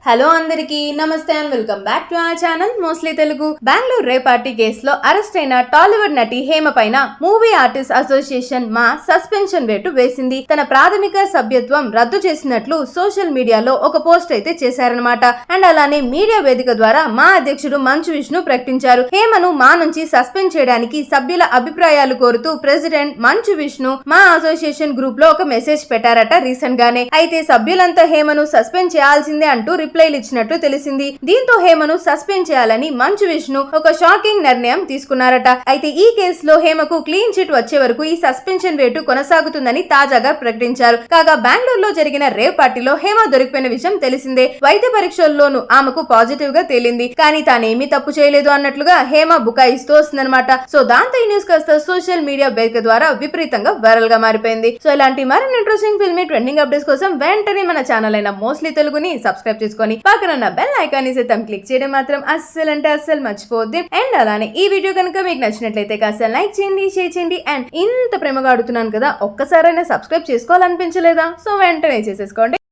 Hello అందరికీ నమస్తే and welcome back to our channel mostly Telugu. Bengaluru rape party కేసులో arrest అయిన టాలీవుడ్ నటి హేమ పైన మూవీ ఆర్టిస్ట్ అసోసియేషన్ మా సస్పెన్షన్ వేటు వేసింది. తన ప్రాథమిక సభ్యత్వం రద్దు చేసినట్లు సోషల్ మీడియాలో ఒక పోస్ట్ అయితే చేశారనమాట. అండ్ అలానే మీడియా వేదిక ద్వారా మా అధ్యక్షుడు మంచు విష్ణు ప్రకటించారు. హేమను మా నుంచి సస్పెండ్ చేయడానికి సభ్యుల అభిప్రాయాలు కోరుతూ ప్రెసిడెంట్ మంచు విష్ణు మా అసోసియేషన్ గ్రూప్ లో ఒక మెసేజ్ పెట్టారట రీసెంట్ గానే. అయితే సభ్యులంతా హేమను సస్పెండ్ చేయాల్సిందే అంటూ రిప్లైలు ఇచ్చినట్లు తెలిసింది. దీంతో హేమను సస్పెండ్ చేయాలని మంచు విష్ణు ఒక షాకింగ్ నిర్ణయం తీసుకున్నారట. అయితే ఈ కేసులో హేమకు క్లీన్ చిట్ వచ్చే వరకు ఈ సస్పెన్షన్ వేటు కొనసాగుతుందని తాజాగా ప్రకటించారు. కాగా బెంగళూరులో జరిగిన రేవ్ పార్టీలో హేమ దొరికిపోయిన విషయం తెలిసిందే. వైద్య పరీక్షల్లోనూ ఆమెకు పాజిటివ్ గా తేలింది. కానీ తానేమీ తప్పు చేయలేదు అన్నట్లుగా హేమ బుకాయిస్తూ వస్తుందన్నమాట. సో దాంతో ఈ న్యూస్ కాస్త సోషల్ మీడియా వేదిక ద్వారా విపరీతంగా వైరల్ గా మారిపోయింది. సో ఇలాంటి మరిన్ని ఇంట్రెస్టింగ్ ఫిల్మీ ట్రెండింగ్ అప్డేట్స్ కోసం వెంటనే మన ఛానల్ అయిన మోస్ట్లీ తెలుగుని సబ్స్క్రైబ్ చేసుకొని పక్కన బెల్ ఐకాన్ సైతం క్లిక్ చేయడం మాత్రం అస్సలు మర్చిపోద్ది. అండ్ అలానే ఈ వీడియో కనుక మీకు నచ్చినట్లయితే కాస్త లైక్ చేయండి, షేర్ చేయండి. అండ్ ఇంత ప్రేమగా అడుగుతున్నాను కదా, ఒక్కసారైనా సబ్స్క్రైబ్ చేసుకోవాలనిపించలేదా? సో వెంటనే చేసేసుకోండి.